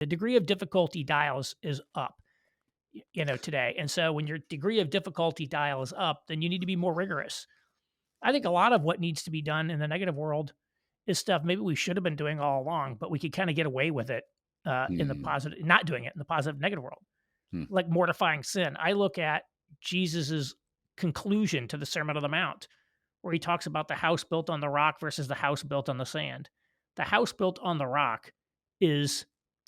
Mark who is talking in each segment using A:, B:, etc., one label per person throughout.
A: The degree of difficulty dial is up, today. And so when your degree of difficulty dial is up, then you need to be more rigorous. I think a lot of what needs to be done in the negative world is stuff maybe we should have been doing all along, but we could kind of get away with it in the
B: Hmm.
A: positive, not doing it in the positive negative world,
B: Hmm.
A: like mortifying sin. I look at Jesus's conclusion to the Sermon on the Mount, where he talks about the house built on the rock versus the house built on the sand. The house built on the rock is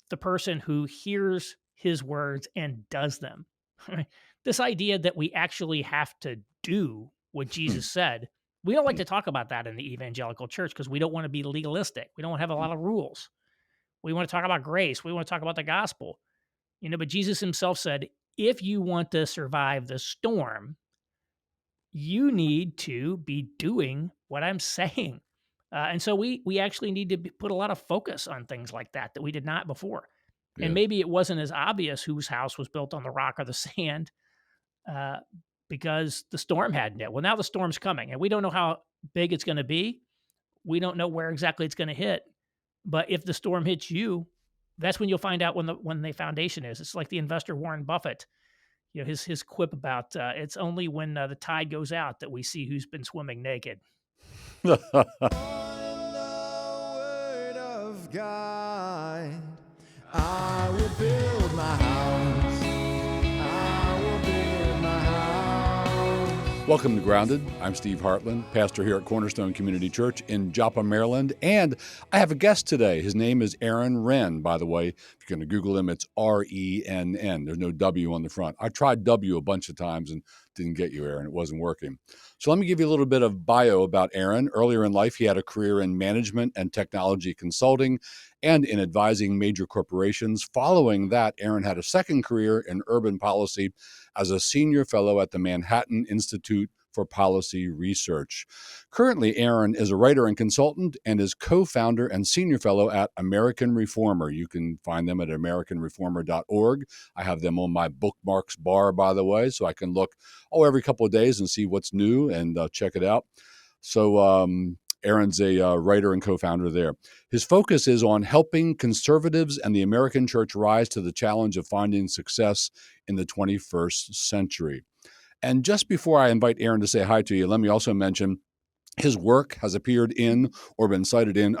A: the person who hears his words and does them. This idea that we actually have to do what
B: Hmm.
A: Jesus said, we don't like
B: Hmm.
A: to talk about that in the evangelical church because we don't want to be legalistic. We don't have a lot of rules. We want to talk about grace. We want to talk about the gospel. But Jesus himself said, if you want to survive the storm, you need to be doing what I'm saying. And so we actually need to put a lot of focus on things like that we did not before. And
B: Yeah.
A: maybe it wasn't as obvious whose house was built on the rock or the sand uh, because the storm hadn't yet. Well, now the storm's coming, and we don't know how big it's going to be. We don't know where exactly it's going to hit. But if the storm hits you, that's when you'll find out when the foundation is. It's like the investor Warren Buffett, his quip about it's only when the tide goes out that we see who's been swimming naked.
C: Word of God, I will build my house. I will build my house.
B: Welcome to Grounded. I'm Steve Hartland, pastor here at Cornerstone Community Church in Joppa, Maryland. And I have a guest today. His name is Renn, by the way. If you're going to Google him, it's Renn. There's no W on the front. I tried W a bunch of times and didn't get you, Aaron. It wasn't working. So let me give you a little bit of bio about Aaron. Earlier in life, he had a career in management and technology consulting and in advising major corporations. Following that, Aaron had a second career in urban policy as a senior fellow at the Manhattan Institute for Policy Research. Currently, Aaron is a writer and consultant and is co-founder and senior fellow at American Reformer. You can find them at americanreformer.org. I have them on my bookmarks bar, by the way, so I can look every couple of days and see what's new and check it out. So Aaron's a writer and co-founder there. His focus is on helping conservatives and the American church rise to the challenge of finding success in the 21st century. And just before I invite Aaron to say hi to you, let me also mention his work has appeared in or been cited in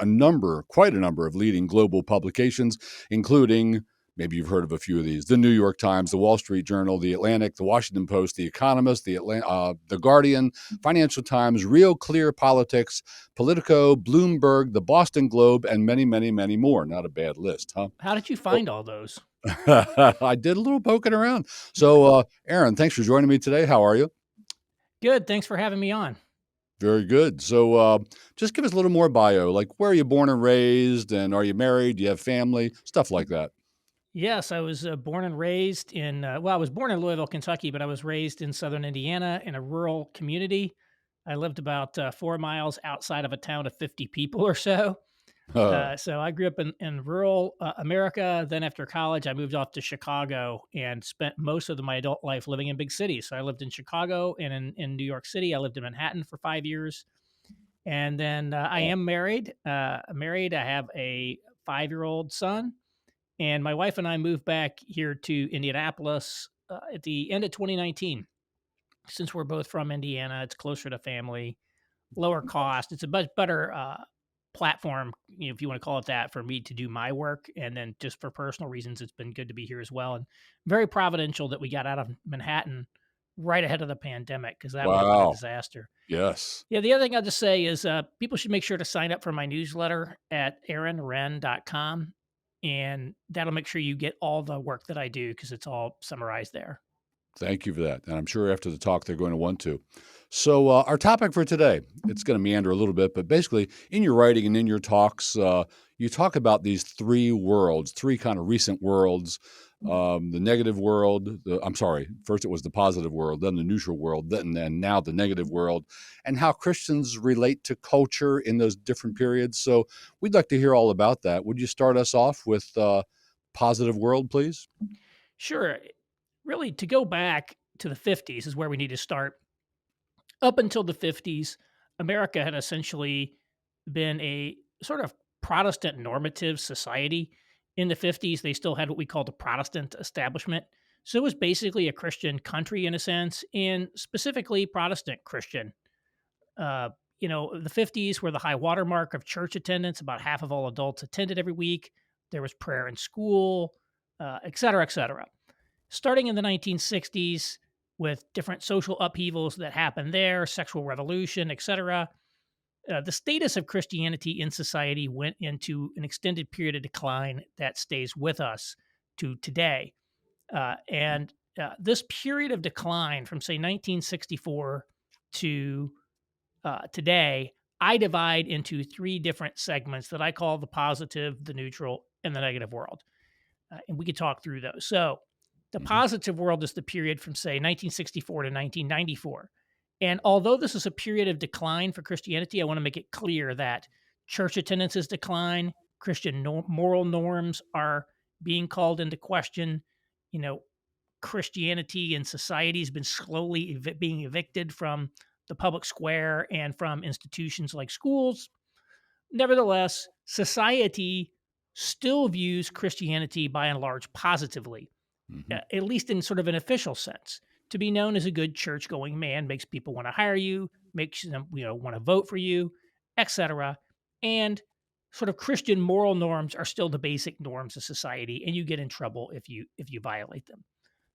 B: quite a number of leading global publications, including, maybe you've heard of a few of these, the New York Times, the Wall Street Journal, the Atlantic, the Washington Post, the Economist, the Guardian, Financial Times, Real Clear Politics, Politico, Bloomberg, the Boston Globe, and many, many, many more. Not a bad list, huh?
A: How did you find all those?
B: I did a little poking around. So, Aaron, thanks for joining me today. How are you?
A: Good. Thanks for having me on.
B: Very good. So just give us a little more bio, like where are you born and raised, and are you married? Do you have family? Stuff like that.
A: Yes, I was born and raised in, I was born in Louisville, Kentucky, but I was raised in southern Indiana in a rural community. I lived about 4 miles outside of a town of 50 people or so. So I grew up in rural America. Then after college, I moved off to Chicago and spent most of my adult life living in big cities. So I lived in Chicago and in New York City. I lived in Manhattan for 5 years. And then I am married. I have a 5-year-old son. And my wife and I moved back here to Indianapolis at the end of 2019. Since we're both from Indiana, it's closer to family, lower cost. It's a much better platform, if you want to call it that, for me to do my work. And then just for personal reasons, it's been good to be here as well. And very providential that we got out of Manhattan right ahead of the pandemic, because that would have been a
B: Wow.
A: disaster.
B: Yes.
A: Yeah, the other thing I'll just say is people should make sure to sign up for my newsletter at aaronrenn.com. And that'll make sure you get all the work that I do because it's all summarized there.
B: Thank you for that. And I'm sure after the talk, they're going to want to. So our topic for today, it's going to meander a little bit, but basically in your writing and in your talks, you talk about these three worlds, three kind of recent worlds, the negative world. First it was the positive world, then the neutral world, then now the negative world, and how Christians relate to culture in those different periods. So we'd like to hear all about that. Would you start us off with positive world, please?
A: Sure. Really, to go back to the 50s is where we need to start. Up until the 50s, America had essentially been a sort of Protestant normative society. In the 50s, they still had what we call the Protestant establishment. So it was basically a Christian country in a sense, and specifically Protestant Christian. Uh, the 50s were the high watermark of church attendance. About half of all adults attended every week. There was prayer in school, et cetera, et cetera. Starting in the 1960s, with different social upheavals that happened there, sexual revolution, et cetera, the status of Christianity in society went into an extended period of decline that stays with us to today. And this period of decline from, say, 1964 to today, I divide into three different segments that I call the positive, the neutral, and the negative world. And we could talk through those. So, the
B: Hmm.
A: positive world is the period from, say, 1964 to 1994. And although this is a period of decline for Christianity, I want to make it clear that church attendance has declined, Christian moral norms are being called into question. You know, Christianity in society has been slowly being evicted from the public square and from institutions like schools. Nevertheless, society still views Christianity by and large positively,
B: Hmm.
A: at least in sort of an official sense. To be known as a good church going man makes people want to hire you, makes them want to vote for you, etc. And sort of Christian moral norms are still the basic norms of society, and you get in trouble if you violate them.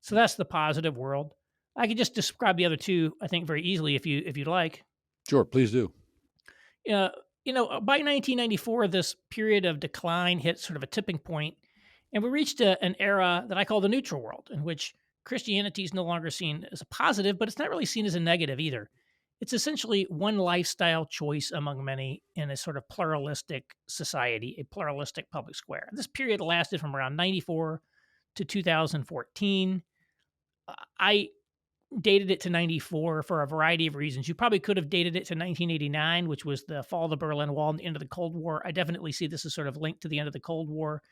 A: So that's the positive world. I could just describe the other two, I think, very easily if you'd like.
B: Sure, please do.
A: uh, by 1994, this period of decline hit sort of a tipping point, and we reached an era that I call the neutral world, in which Christianity is no longer seen as a positive, but it's not really seen as a negative either. It's essentially one lifestyle choice among many in a sort of pluralistic society, a pluralistic public square. And this period lasted from around 94 to 2014. I dated it to 94 for a variety of reasons. You probably could have dated it to 1989, which was the fall of the Berlin Wall and the end of the Cold War. I definitely see this as sort of linked to the end of the Cold War.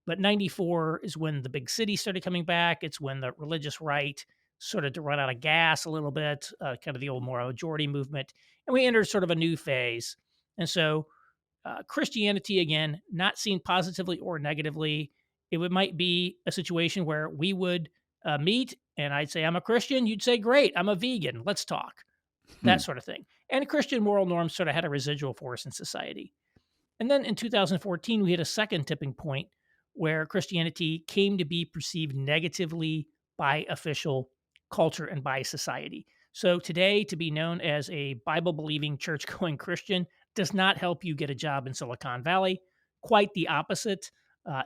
A: But 94 is when the big cities started coming back. It's when the religious right started to run out of gas a little bit, kind of the old moral majority movement. And we entered sort of a new phase. And so Christianity, again, not seen positively or negatively. Might be a situation where we would meet and I'd say, I'm a Christian. You'd say, great, I'm a vegan. Let's talk.
B: Hmm.
A: That sort of thing. And Christian moral norms sort of had a residual force in society. And then in 2014, we hit a second tipping point where Christianity came to be perceived negatively by official culture and by society. So today, to be known as a Bible believing, church going Christian does not help you get a job in Silicon Valley. Quite the opposite.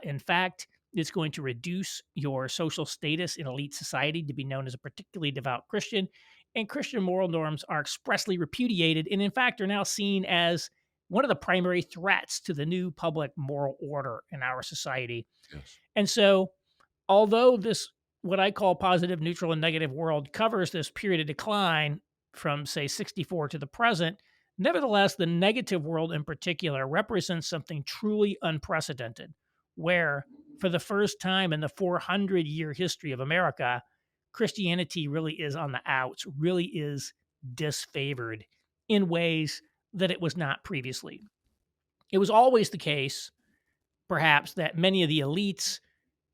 A: In fact, it's going to reduce your social status in elite society to be known as a particularly devout Christian. And Christian moral norms are expressly repudiated and, in fact, are now seen as one of the primary threats to the new public moral order in our society.
B: Yes.
A: And so, although this, what I call positive, neutral, and negative world, covers this period of decline from, say, 64 to the present, nevertheless, the negative world in particular represents something truly unprecedented, where for the first time in the 400-year history of America, Christianity really is on the outs, really is disfavored in ways that it was not previously. It was always the case, perhaps, that many of the elites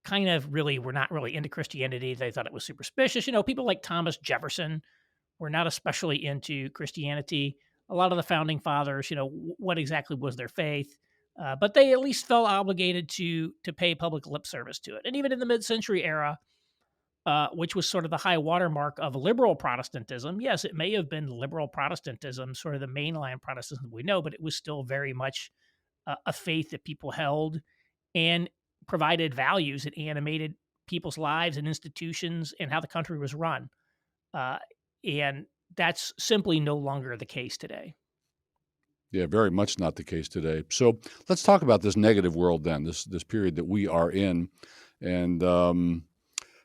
A: kind of really were not really into Christianity. They thought it was superstitious. People like Thomas Jefferson were not especially into Christianity. A lot of the founding fathers, what exactly was their faith? But they at least felt obligated to pay public lip service to it. And even in the mid-century era, which was sort of the high watermark of liberal Protestantism. Yes, it may have been liberal Protestantism, sort of the mainline Protestantism we know, but it was still very much a faith that people held and provided values that animated people's lives and institutions and how the country was run. And that's simply no longer the case today.
B: Yeah, very much not the case today. So let's talk about this negative world then, this period that we are in, and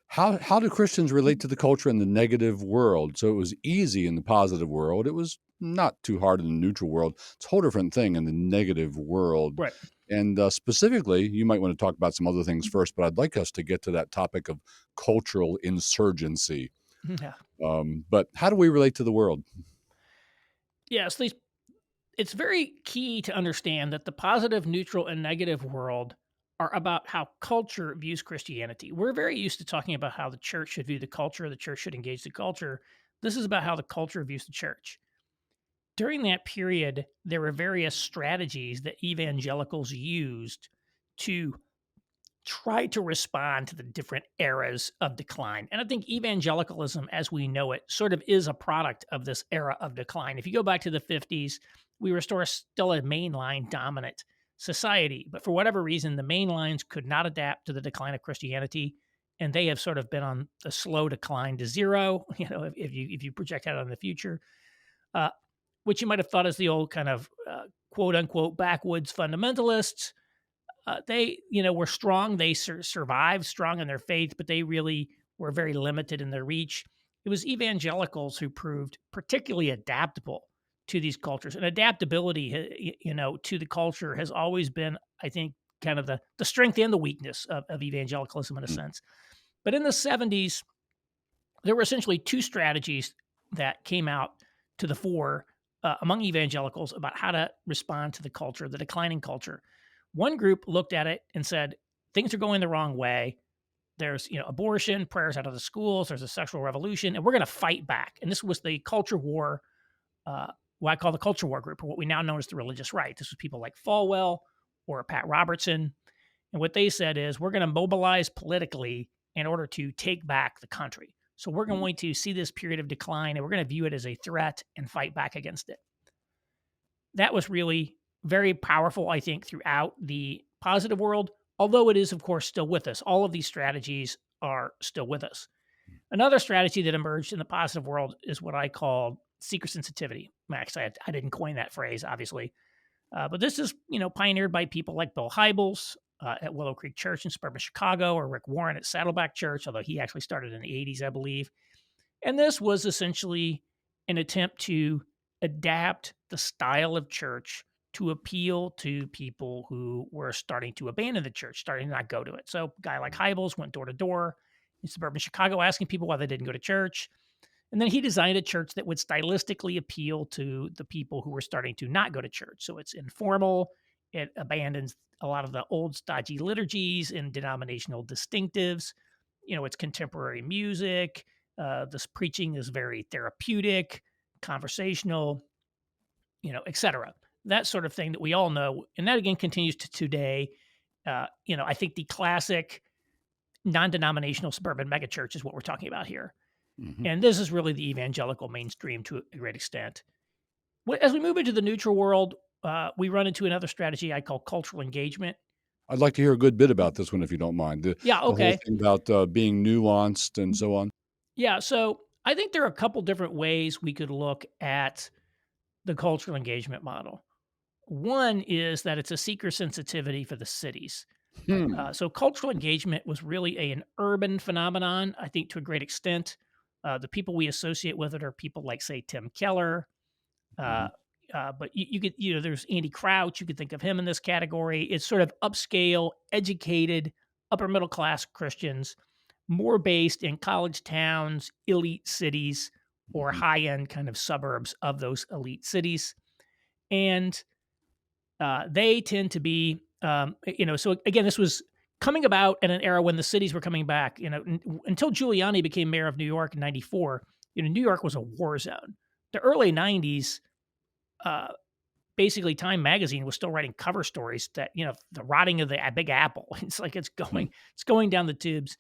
B: how do Christians relate to the culture in the negative world? So it was easy in the positive world. It was not too hard in the neutral world. It's a whole different thing in the negative world.
A: Right.
B: And specifically, you might want to talk about some other things first, but I'd like us to get to that topic of cultural insurgency.
A: Yeah.
B: But how do we relate to the world?
A: Yes, it's very key to understand that the positive, neutral, and negative world are about how culture views Christianity. We're very used to talking about how the church should view the culture, the church should engage the culture. This is about how the culture views the church. During that period, there were various strategies that evangelicals used to try to respond to the different eras of decline. And I think evangelicalism, as we know it, sort of is a product of this era of decline. If you go back to the 50s, we were still a mainline dominant society. But for whatever reason, the mainlines could not adapt to the decline of Christianity. And they have sort of been on the slow decline to zero, if you project out on the future, uh, which you might have thought is the old kind of quote unquote backwoods fundamentalists. They, were strong. They survived strong in their faith, but they really were very limited in their reach. It was evangelicals who proved particularly adaptable to these cultures, and adaptability, to the culture has always been, I think, kind of the strength and the weakness of evangelicalism in a
B: Mm.
A: sense. But in the 70s, there were essentially two strategies that came out to the fore among evangelicals about how to respond to the culture, the declining culture. One group looked at it and said, things are going the wrong way. There's, abortion, prayers out of the schools, there's a sexual revolution, and we're going to fight back. And this was the culture war, what I call the culture war group, or what we now know as the religious right. This was people like Falwell or Pat Robertson. And what they said is, we're going to mobilize politically in order to take back the country. So we're
B: Mm.
A: going to see this period of decline and we're going to view it as a threat and fight back against it. That was really very powerful, I think, throughout the positive world, although it is, of course, still with us. All of these strategies are still with us. Another strategy that emerged in the positive world is what I call seeker sensitivity. Max, I didn't coin that phrase, obviously. But this is, pioneered by people like Bill Hybels at Willow Creek Church in suburban Chicago, or Rick Warren at Saddleback Church, although he actually started in the 80s, I believe. And this was essentially an attempt to adapt the style of church to appeal to people who were starting to abandon the church, starting to not go to it. So a guy like Hybels went door to door in suburban Chicago asking people why they didn't go to church. And then he designed a church that would stylistically appeal to the people who were starting to not go to church. So it's informal, it abandons a lot of the old stodgy liturgies and denominational distinctives. It's contemporary music. This preaching is very therapeutic, conversational, etc. That sort of thing that we all know. And that again continues to today. I think the classic non-denominational suburban megachurch is what we're talking about here.
B: Mhm.
A: And this is really the evangelical mainstream to a great extent. As we move into the neutral world, we run into another strategy I call cultural engagement.
B: I'd like to hear a good bit about this one if you don't mind.
A: Yeah,
B: The whole
A: okay.
B: thing about being nuanced and so on.
A: Yeah, so I think there are a couple different ways we could look at the cultural engagement model. One is that it's a seeker sensitivity for the cities.
B: Hmm.
A: So cultural engagement was really an urban phenomenon, I think, to a great extent. The people we associate with it are people like, say, Tim Keller. Uh,
B: Mhm.
A: but you could, there's Andy Crouch. You could think of him in this category. It's sort of upscale, educated, upper middle class Christians, more based in college towns, elite cities, or
B: Mhm.
A: high end kind of suburbs of those elite cities. And they tend to be, so again, this was coming about in an era when the cities were coming back. Until Giuliani became mayor of New York in '94, New York was a war zone. The early '90s, uh, basically, Time Magazine was still writing cover stories that the rotting of the Big Apple. It's like
B: Hmm.
A: it's going down the tubes.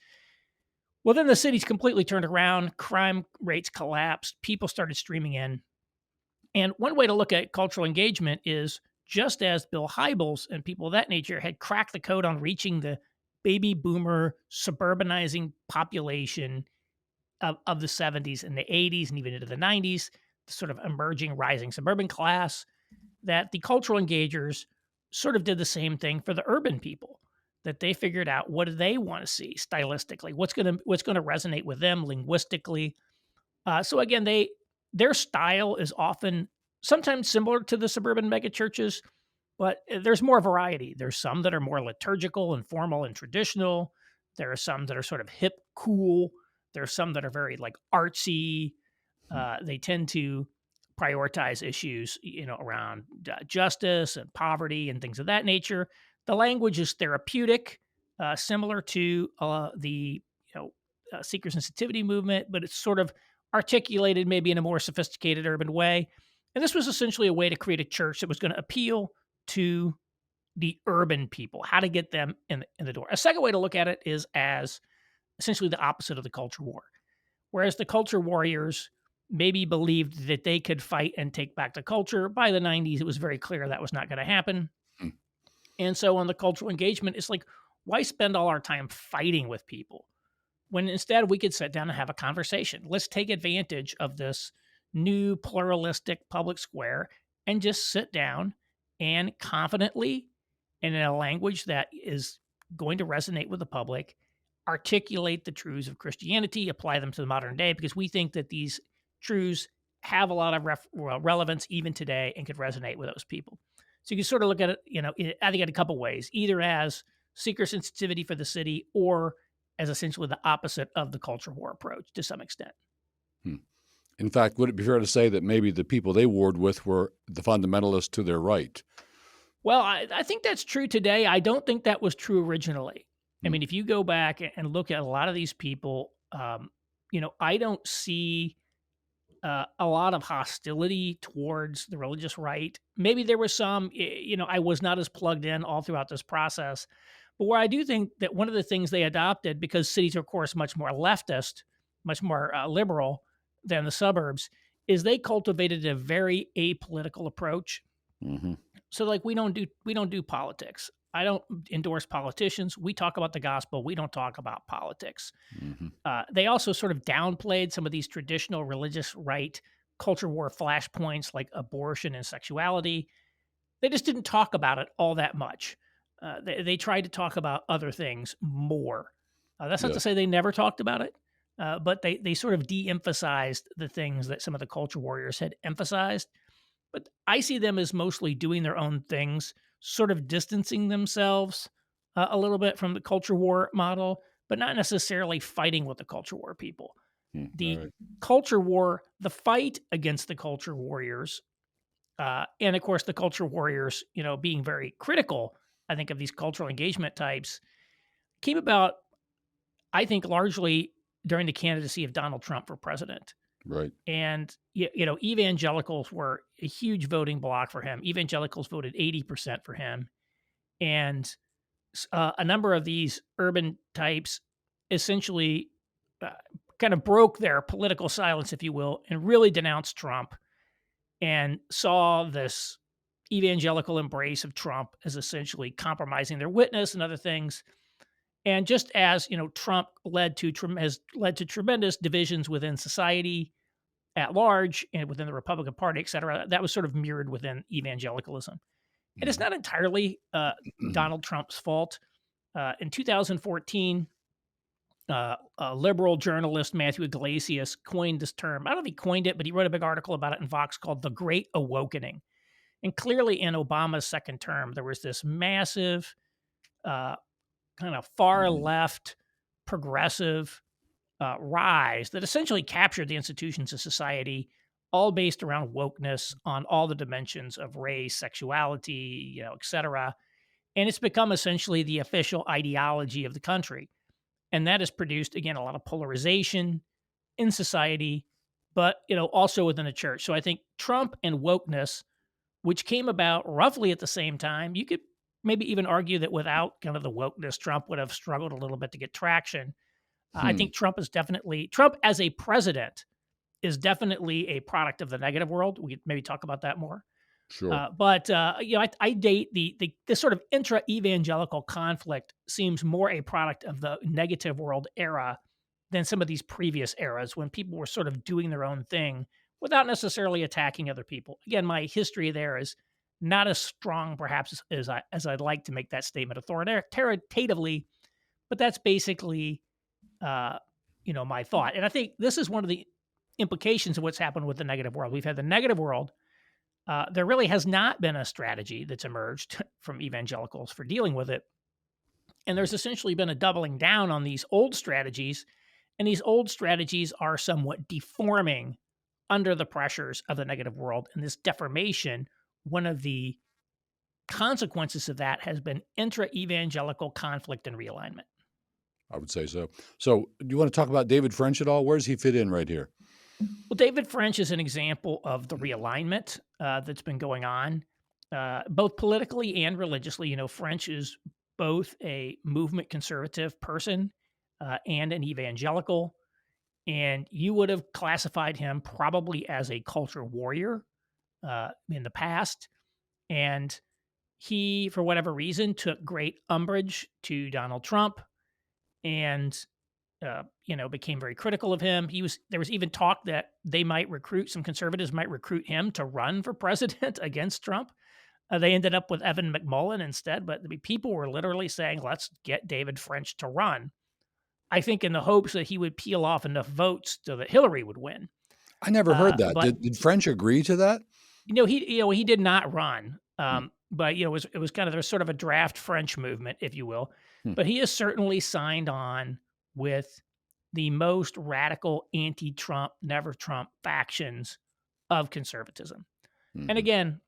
A: Well, then the city's completely turned around. Crime rates collapsed. People started streaming in. And one way to look at cultural engagement is just as Bill Hybels and people of that nature had cracked the code on reaching the baby boomer suburbanizing population of the 70s and the 80s and even into the 90s, the sort of emerging rising suburban class, that the cultural engagers sort of did the same thing for the urban people, that they figured out what do they want to see stylistically, what's going to resonate with them linguistically. So again, their style is often sometimes similar to the suburban megachurches, but there's more variety. There's some that are more liturgical and formal and traditional. There are some that are sort of hip, cool. There are some that are very like artsy. They tend to prioritize issues, around justice and poverty and things of that nature. The language is therapeutic, similar to the seeker sensitivity movement, but it's sort of articulated maybe in a more sophisticated urban way. And this was essentially a way to create a church that was going to appeal to the urban people, how to get them in the door. A second way to look at it is as essentially the opposite of the culture war. Whereas the culture warriors maybe believed that they could fight and take back the culture, by the 90s, it was very clear that was not going to happen.
B: Hmm.
A: And so on the cultural engagement, it's like, why spend all our time fighting with people when instead we could sit down and have a conversation? Let's take advantage of this new pluralistic public square and just sit down and confidently and in a language that is going to resonate with the public, articulate the truths of Christianity, apply them to the modern day, because we think that these truths have a lot of relevance even today and could resonate with those people. So you can sort of look at it, I think in a couple ways, either as seeker sensitivity for the city or as essentially the opposite of the culture war approach to some extent.
B: Hmm. In fact, would it be fair to say that maybe the people they warred with were the fundamentalists to their right?
A: Well, I think that's true today. I don't think that was true originally. I
B: Hmm.
A: mean, if you go back and look at a lot of these people, I don't see a lot of hostility towards the religious right. Maybe there was some, I was not as plugged in all throughout this process. But where I do think that one of the things they adopted, because cities are, of course, much more leftist, much more liberal than the suburbs, is they cultivated a very apolitical approach.
B: Mm-hmm.
A: So, like, we don't do politics. I don't endorse politicians. We talk about the gospel. We don't talk about politics.
B: Mm-hmm.
A: They also sort of downplayed some of these traditional religious right culture war flashpoints like abortion and sexuality. They just didn't talk about it all that much. They tried to talk about other things more. That's not
B: Yeah.
A: to say they never talked about it, but they sort of de-emphasized the things that some of the culture warriors had emphasized. But I see them as mostly doing their own things, sort of distancing themselves a little bit from the culture war model, but not necessarily fighting with the culture war people.
B: All
A: The
B: right.
A: culture war, the fight against the culture warriors, and of course the culture warriors, being very critical, I think, of these cultural engagement types, came about, I think, largely during the candidacy of Donald Trump for president.
B: Right.
A: And evangelicals were a huge voting bloc for him. Evangelicals voted 80% for him, and a number of these urban types essentially uh, kind of broke their political silence, if you will, and really denounced Trump and saw this evangelical embrace of Trump as essentially compromising their witness and other things. And just as Trump has led to tremendous divisions within society at large and within the Republican Party, et cetera, that was sort of mirrored within evangelicalism. And it's not entirely Donald Trump's fault. In 2014, a liberal journalist, Matthew Iglesias, coined this term. I don't know if he coined it, but he wrote a big article about it in Vox called The Great Awakening. And clearly in Obama's second term, there was this massive, kind of far left, progressive rise that essentially captured the institutions of society, all based around wokeness on all the dimensions of race, sexuality, et cetera. And it's become essentially the official ideology of the country. And that has produced, again, a lot of polarization in society, but also within the church. So I think Trump and wokeness, which came about roughly at the same time, you could maybe even argue that without kind of the wokeness, Trump would have struggled a little bit to get traction. I think Trump as a president is definitely a product of the negative world. We could maybe talk about that more.
B: Sure.
A: I date this sort of intra evangelical conflict seems more a product of the negative world era than some of these previous eras when people were sort of doing their own thing without necessarily attacking other people. Again, my history there is not as strong, perhaps, as I'd like to make that statement authoritatively, but that's basically my thought. And I think this is one of the implications of what's happened with the negative world. We've had the negative world. There really has not been a strategy that's emerged from evangelicals for dealing with it. And there's essentially been a doubling down on these old strategies. And these old strategies are somewhat deforming under the pressures of the negative world. And this deformation, one of the consequences of that has been intra-evangelical conflict and realignment.
B: I would say so. So, do you want to talk about David French at all? Where does he fit in right here?
A: Well, David French is an example of the realignment that's been going on, both politically and religiously. French is both a movement conservative person and an evangelical, and you would have classified him probably as a culture warrior in the past. And he, for whatever reason, took great umbrage to Donald Trump and became very critical of him. There was even talk that some conservatives might recruit him to run for president against Trump. They ended up with Evan McMullen instead, but people were literally saying, let's get David French to run. I think in the hopes that he would peel off enough votes so that Hillary would win.
B: I never heard that.
A: But
B: Did French agree to that?
A: he did not run.
B: Hmm.
A: But it was there was sort of a draft French movement, if you will.
B: Hmm.
A: But he has certainly signed on with the most radical anti-Trump, never Trump factions of conservatism.
B: Mhm.
A: And again,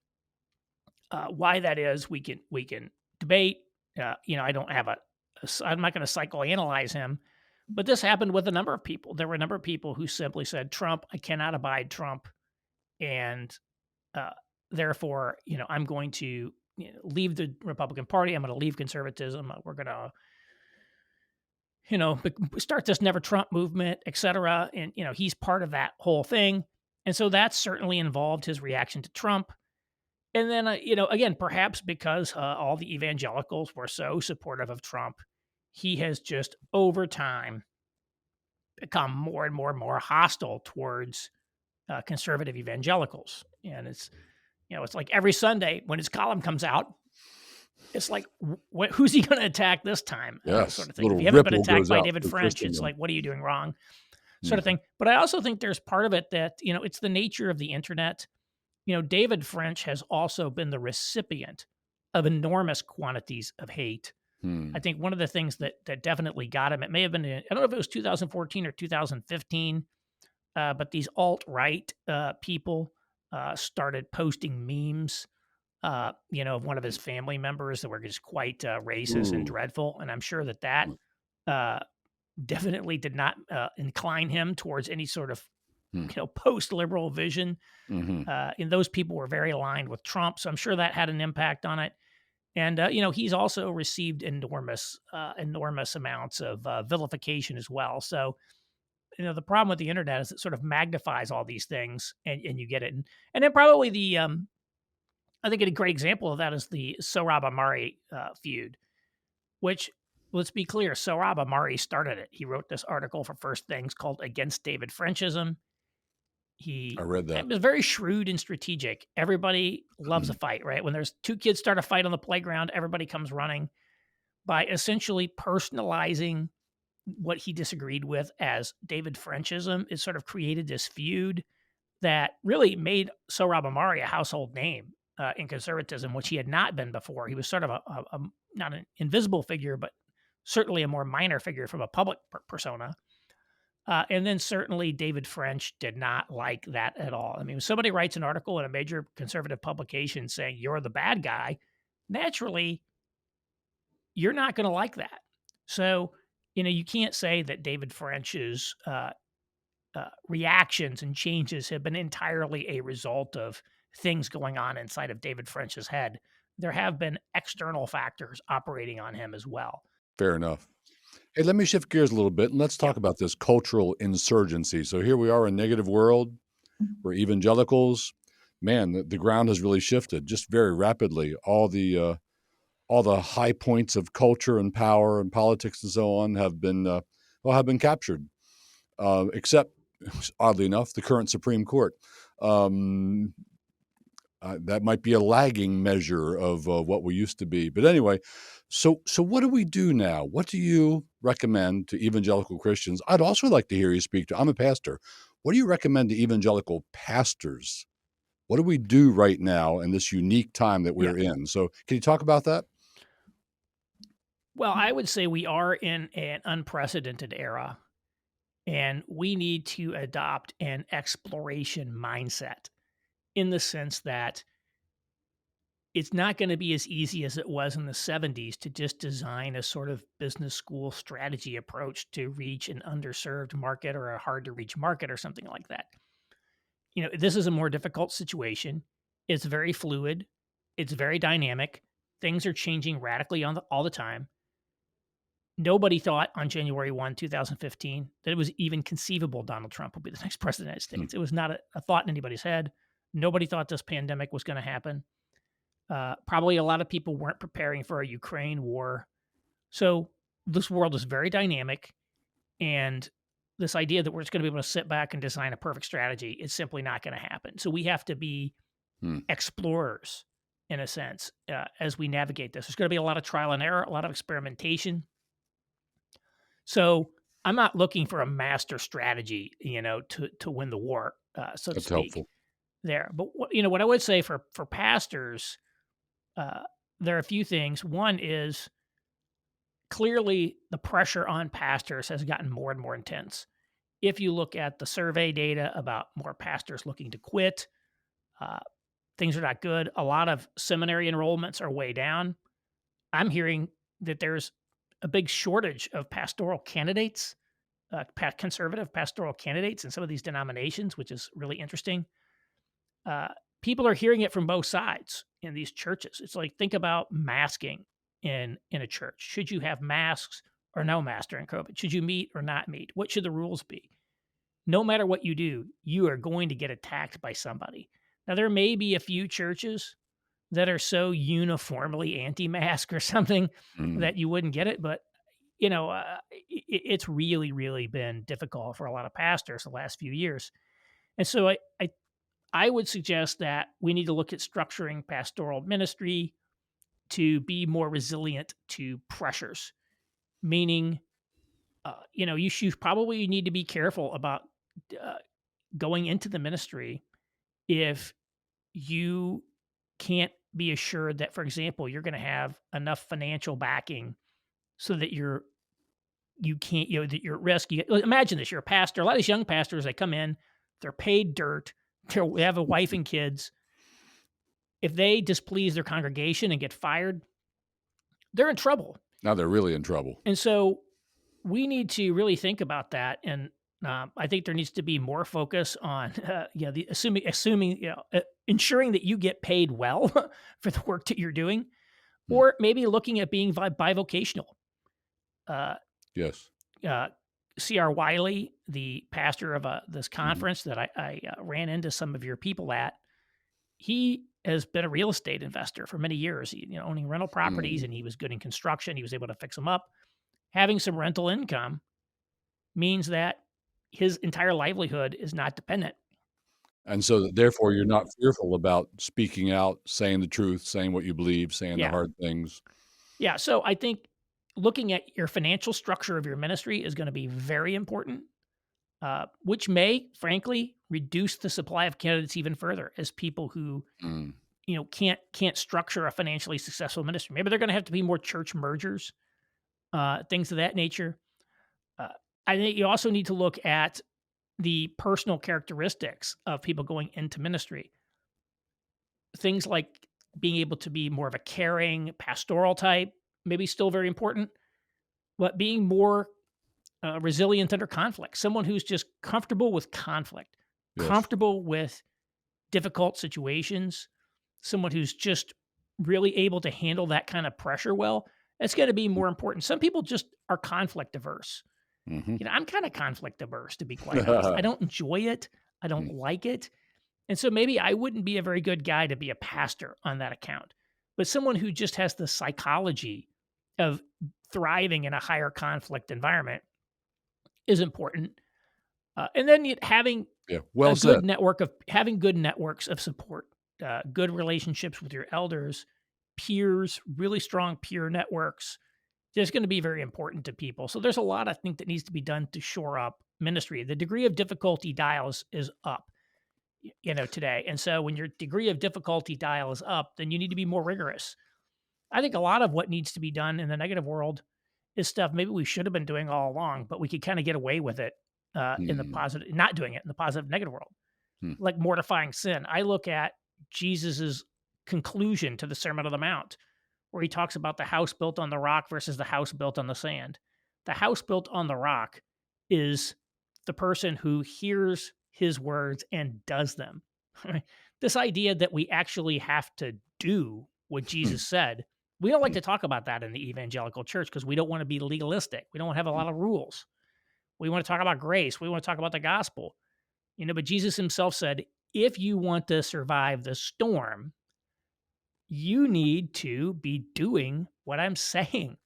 A: why that is, we can debate. I don't have I'm not going to psychoanalyze him, but this happened with a number of people. There were a number of people who simply said, "Trump, I cannot abide Trump," and therefore, I'm going to leave the Republican Party. I'm going to leave conservatism. We're going to start this never Trump movement, et cetera. And, he's part of that whole thing. And so that's certainly involved his reaction to Trump. And then, again, perhaps because all the evangelicals were so supportive of Trump, he has just over time become more and more and more hostile towards conservative evangelicals. And it's like every Sunday when his column comes out, it's like, who's he going to attack this time?
B: Yes,
A: Sort of thing. If
B: little
A: you haven't been
B: ripple
A: attacked
B: goes
A: by
B: out
A: David
B: through
A: French, it's
B: Christendom.
A: like, what are you doing wrong? Sort of thing. But I also think there's part of it that, it's the nature of the internet. David French has also been the recipient of enormous quantities of hate. I think one of the things that definitely got him, it may have been, I don't know if it was 2014 or 2015, but these alt-right people started posting memes of one of his family members that were just quite racist and
B: Ooh.
A: dreadful. And I'm sure that definitely did not incline him towards any sort of, post-liberal vision.
B: Mhm.
A: And those people were very aligned with Trump. So I'm sure that had an impact on it. And, he's also received enormous amounts of vilification as well. So, the problem with the internet is it sort of magnifies all these things and you get it. And then probably I think a great example of that is the Sohrab Ahmari feud, which, let's be clear, Sohrab Ahmari started it. He wrote this article for First Things called Against David Frenchism.
B: I read that.
A: It was very shrewd and strategic. Everybody loves a fight, right? When there's two kids start a fight on the playground, everybody comes running. By essentially personalizing what he disagreed with as David Frenchism, it sort of created this feud that really made Sohrab Ahmari a household name in conservatism, which he had not been before. He was sort of a not an invisible figure, but certainly a more minor figure from a public persona. And then certainly David French did not like that at all. I mean, when somebody writes an article in a major conservative publication saying you're the bad guy, naturally, you're not going to like that. So, you can't say that David French's reactions and changes have been entirely a result of things going on inside of David French's head. There have been external factors operating on him as well.
B: Fair enough. Hey, let me shift gears a little bit and let's talk about this cultural insurgency. So here we are in a negative world. We're evangelicals. Man, the ground has really shifted just very rapidly. All the high points of culture and power and politics and so on have been captured, except, oddly enough, the current Supreme Court. That might be a lagging measure of what we used to be. But anyway, so what do we do now? What do you recommend to evangelical Christians? I'd also like to hear you speak to, I'm a pastor. What do you recommend to evangelical pastors? What do we do right now in this unique time that we're in? So can you talk about that?
A: Well, I would say we are in an unprecedented era, and we need to adopt an exploration mindset in the sense that it's not going to be as easy as it was in the 70s to just design a sort of business school strategy approach to reach an underserved market or a hard to reach market or something like that. This is a more difficult situation. It's very fluid. It's very dynamic. Things are changing radically all the time. Nobody thought on January 1, 2015, that it was even conceivable Donald Trump would be the next president of the United States. It was not a thought in anybody's head. Nobody thought this pandemic was going to happen. Probably a lot of people weren't preparing for a Ukraine war. So this world is very dynamic. And this idea that we're just going to be able to sit back and design a perfect strategy is simply not going to happen. So we have to be explorers, in a sense, as we navigate this. There's going to be a lot of trial and error, a lot of experimentation. So I'm not looking for a master strategy, to win the war, so to
B: That's
A: speak.
B: helpful.
A: There, but what I would say for pastors, there are a few things. One is clearly the pressure on pastors has gotten more and more intense. If you look at the survey data about more pastors looking to quit, things are not good. A lot of seminary enrollments are way down. I'm hearing that there's a big shortage of pastoral candidates, conservative pastoral candidates in some of these denominations, which is really interesting. People are hearing it from both sides in these churches. It's like, think about masking in a church. Should you have masks or no mask during COVID? Should you meet or not meet? What should the rules be? No matter what you do, you are going to get attacked by somebody. Now, there may be a few churches that are so uniformly anti-mask or something that you wouldn't get it, but it's really, really been difficult for a lot of pastors the last few years. And so I would suggest that we need to look at structuring pastoral ministry to be more resilient to pressures, meaning, you probably need to be careful about going into the ministry if you can't be assured that, for example, you're going to have enough financial backing so that you can't, that you're at risk. Imagine this: you're a pastor. A lot of these young pastors, they come in, they're paid dirt. They have a wife and kids. If they displease their congregation and get fired, they're in trouble.
B: Now they're really in trouble.
A: And so we need to really think about that. And I think there needs to be more focus on, ensuring that you get paid well for the work that you're doing, or maybe looking at being bivocational.
B: Yes.
A: C.R. Wiley, the pastor of this conference that I ran into some of your people at, he has been a real estate investor for many years, owning rental properties, and he was good in construction. He was able to fix them up. Having some rental income means that his entire livelihood is not dependent.
B: And so therefore you're not fearful about speaking out, saying the truth, saying what you believe, saying the hard things.
A: Yeah. So I think looking at your financial structure of your ministry is going to be very important, which may, frankly, reduce the supply of candidates even further as people who, can't structure a financially successful ministry. Maybe they're going to have to be more church mergers, things of that nature. I think you also need to look at the personal characteristics of people going into ministry. Things like being able to be more of a caring, pastoral type, maybe still very important, but being more resilient under conflict. Someone who's just comfortable with conflict, comfortable with difficult situations, someone who's just really able to handle that kind of pressure well. It's going to be more important. Some people just are conflict averse. I'm kind of conflict averse, to be quite honest. I don't enjoy it. I don't like it. And so maybe I wouldn't be a very good guy to be a pastor on that account. But someone who just has the psychology of thriving in a higher conflict environment is important. And then having good networks of support, good relationships with your elders, peers, really strong peer networks, is going to be very important to people. So there's a lot, I think, that needs to be done to shore up ministry. The degree of difficulty dial is up, today. And so when your degree of difficulty dial is up, then you need to be more rigorous. I think a lot of what needs to be done in the negative world is stuff maybe we should have been doing all along, but we could kind of get away with it in the positive, not doing it in the positive negative world, like mortifying sin. I look at Jesus's conclusion to the Sermon on the Mount, where he talks about the house built on the rock versus the house built on the sand. The house built on the rock is the person who hears his words and does them. This idea that we actually have to do what Jesus said, we don't like to talk about that in the evangelical church because we don't want to be legalistic. We don't want to have a lot of rules. We want to talk about grace. We want to talk about the gospel. But Jesus himself said, if you want to survive the storm, you need to be doing what I'm saying.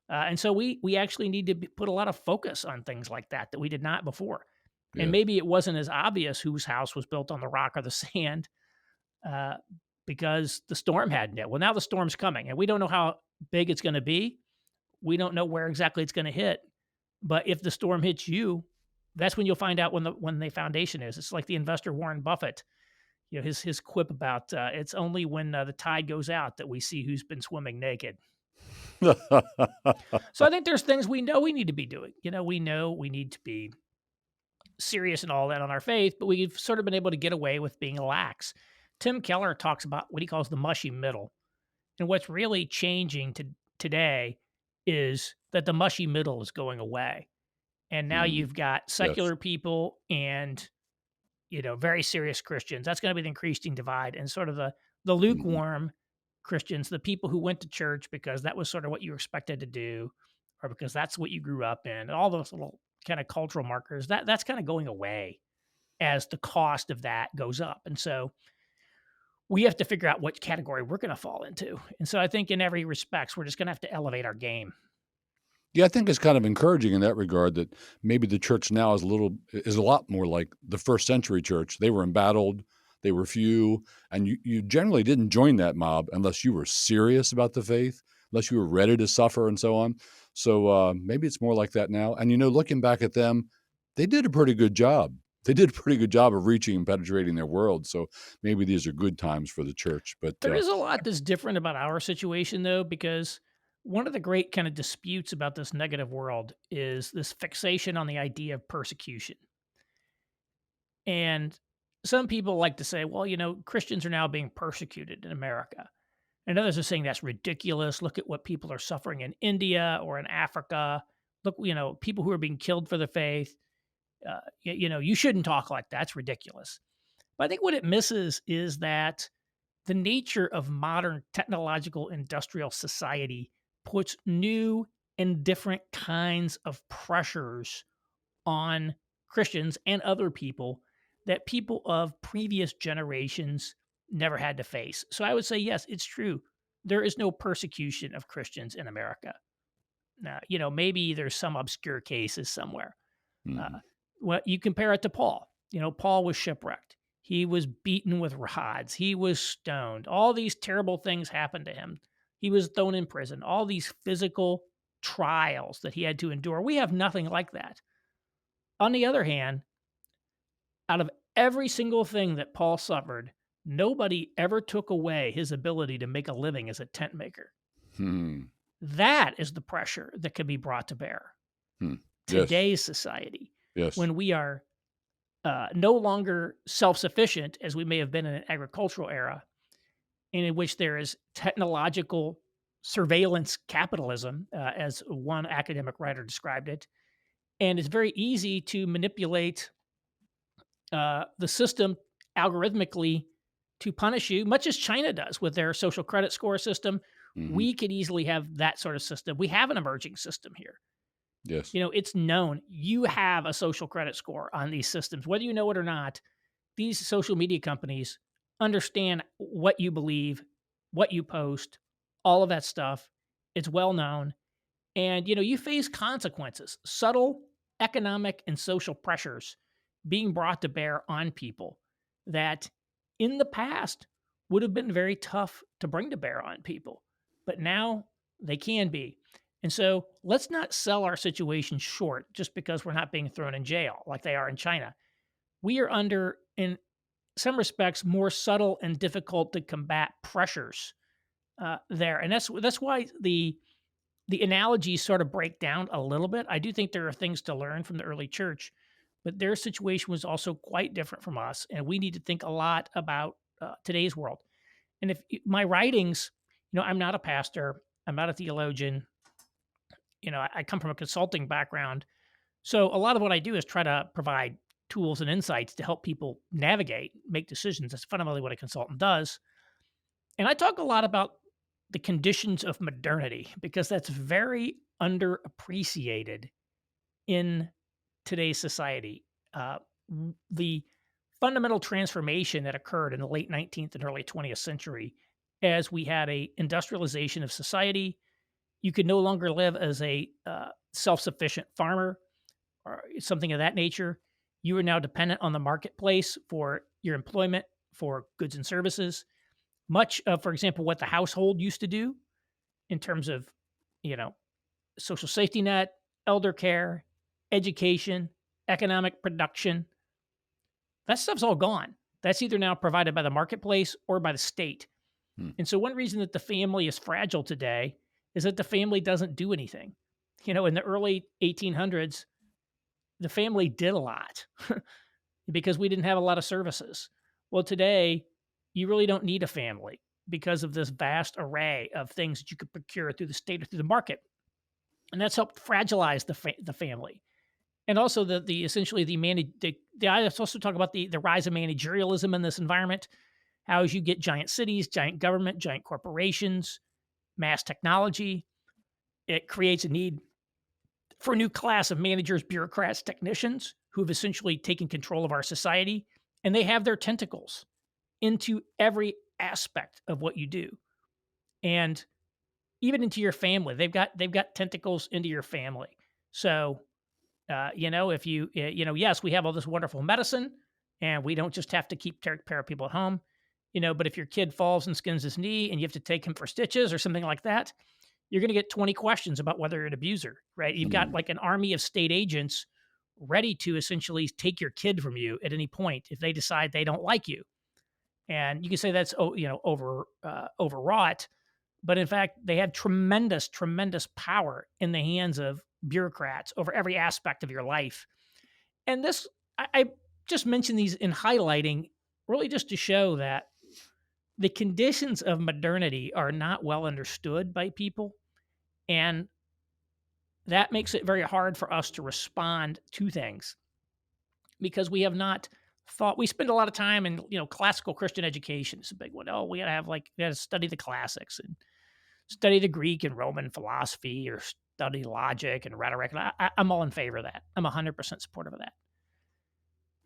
A: And so we actually need to put a lot of focus on things like that we did not before. And
B: Yes.
A: maybe it wasn't as obvious whose house was built on the rock or the sand uh, because the storm hadn't yet. Well, now the storm's coming, and we don't know how big it's going to be. We don't know where exactly it's going to hit. But if the storm hits you, that's when you'll find out when the foundation is. It's like the investor Warren Buffett. His quip about it's only when the tide goes out that we see who's been swimming naked. So I think there's things we know we need to be doing. We know we need to be serious and all that on our faith, but we've sort of been able to get away with being lax. Tim Keller talks about what he calls the mushy middle. And what's really changing today is that the mushy middle is going away. And now you've got secular people and very serious Christians. That's going to be the increasing divide, and sort of the lukewarm Christians, the people who went to church because that was sort of what you were expected to do, or because that's what you grew up in, and all those little kind of cultural markers, that's kind of going away as the cost of that goes up. And so we have to figure out what category we're going to fall into. And so I think in every respects, we're just going to have to elevate our game.
B: Yeah, I think it's kind of encouraging in that regard that maybe the church now is a lot more like the first century church. They were embattled, they were few, and you generally didn't join that mob unless you were serious about the faith, unless you were ready to suffer and so on. So maybe it's more like that now. And looking back at them, they did a pretty good job. They did a pretty good job of reaching and penetrating their world. So maybe these are good times for the church. But
A: there is a lot that's different about our situation, though, because one of the great kind of disputes about this negative world is this fixation on the idea of persecution. And some people like to say, well, Christians are now being persecuted in America. And others are saying that's ridiculous. Look at what people are suffering in India or in Africa. Look, people who are being killed for the faith. You shouldn't talk like that. That's ridiculous. But I think what it misses is that the nature of modern technological industrial society puts new and different kinds of pressures on Christians and other people that people of previous generations never had to face. So I would say, yes, it's true. There is no persecution of Christians in America. Now, maybe there's some obscure cases somewhere. Well, you compare it to Paul. Paul was shipwrecked. He was beaten with rods. He was stoned. All these terrible things happened to him. He was thrown in prison. All these physical trials that he had to endure. We have nothing like that. On the other hand, out of every single thing that Paul suffered, nobody ever took away his ability to make a living as a tent maker. That is the pressure that can be brought to bear. Today's society, when we are no longer self-sufficient, as we may have been in an agricultural era, and in which there is technological surveillance capitalism, as one academic writer described it. And it's very easy to manipulate the system algorithmically to punish you, much as China does with their social credit score system. We could easily have that sort of system. We have an emerging system here.
B: Yes.
A: It's known. You have a social credit score on these systems. Whether you know it or not, these social media companies understand what you believe, what you post, all of that stuff. It's well known. And, you face consequences, subtle economic and social pressures being brought to bear on people that in the past would have been very tough to bring to bear on people. But now they can be. And so let's not sell our situation short just because we're not being thrown in jail like they are in China. We are under, in some respects, more subtle and difficult to combat pressures there. And that's why the analogies sort of break down a little bit. I do think there are things to learn from the early church, but their situation was also quite different from us. And we need to think a lot about today's world. And if my writings, I'm not a pastor, I'm not a theologian, I come from a consulting background. So a lot of what I do is try to provide tools and insights to help people navigate, make decisions. That's fundamentally what a consultant does. And I talk a lot about the conditions of modernity because that's very underappreciated in today's society. The fundamental transformation that occurred in the late 19th and early 20th century as we had a industrialization of society. You could no longer live as a self-sufficient farmer or something of that nature. You are now dependent on the marketplace for your employment, for goods and services. Much of, for example, what the household used to do in terms of, you know, social safety net, elder care, education, economic production, that stuff's all gone. That's either now provided by the marketplace or by the state.
B: Hmm.
A: And so one reason that the family is fragile today is that the family doesn't do anything. In the early 1800s, the family did a lot because we didn't have a lot of services. Well, today, you really don't need a family because of this vast array of things that you could procure through the state or through the market. And that's helped fragilize the family. And also the essentially I also talk about the rise of managerialism in this environment. How as you get giant cities, giant government, giant corporations, mass technology, it creates a need for a new class of managers, bureaucrats, technicians who've essentially taken control of our society, and they have their tentacles into every aspect of what you do, and even into your family. They've got tentacles into your family. So, if yes, we have all this wonderful medicine, and we don't just have to take care of people at home, but if your kid falls and skins his knee and you have to take him for stitches or something like that, you're going to get 20 questions about whether you're an abuser, right? You've got
B: Hmm.
A: like an army of state agents ready to essentially take your kid from you at any point if they decide they don't like you. And you can say that's overwrought, but in fact, they have tremendous, tremendous power in the hands of bureaucrats over every aspect of your life. And this, I just mentioned these in highlighting, really just to show that the conditions of modernity are not well understood by people. And that makes it very hard for us to respond to things because we have not thought. We spend a lot of time in classical Christian education. It's a big one. Oh, we got to study the classics and study the Greek and Roman philosophy or study logic and rhetoric. And I'm all in favor of that. I'm 100% supportive of that.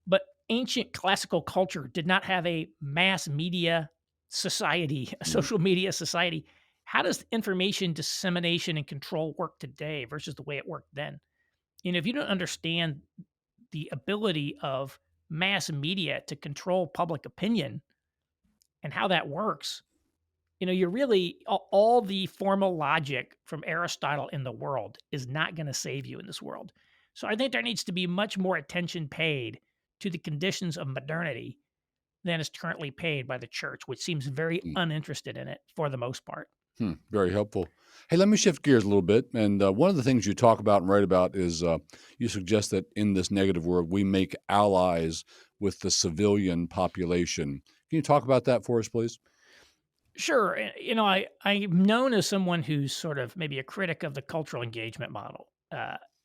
A: But ancient classical culture did not have a mass media society, a
B: Hmm.
A: social media society. How does information dissemination and control work today versus the way it worked then? If you don't understand the ability of mass media to control public opinion and how that works, you're really all the formal logic from Aristotle in the world is not going to save you in this world. So I think there needs to be much more attention paid to the conditions of modernity than is currently paid by the church, which seems very
B: Hmm.
A: uninterested in it for the most part.
B: Very helpful. Hey, let me shift gears a little bit. And one of the things you talk about and write about is you suggest that in this negative world, we make allies with the civilian population. Can you talk about that for us, please?
A: Sure. I'm known as someone who's sort of maybe a critic of the cultural engagement model.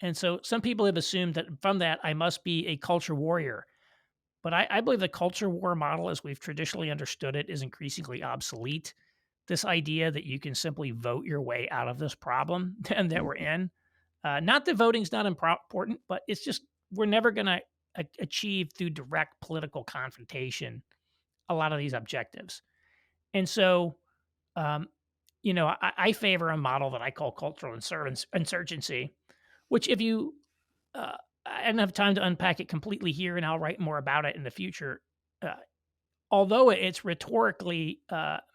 A: And so some people have assumed that from that, I must be a culture warrior. But I believe the culture war model, as we've traditionally understood it, is increasingly obsolete. This idea that you can simply vote your way out of this problem and that we're
B: Mhm.
A: in. Not that voting's not important, but it's just we're never going to achieve through direct political confrontation a lot of these objectives. And so, um, I favor a model that I call cultural insurgency, which if you, I don't have time to unpack it completely here, and I'll write more about it in the future. Uh, Although it's rhetorically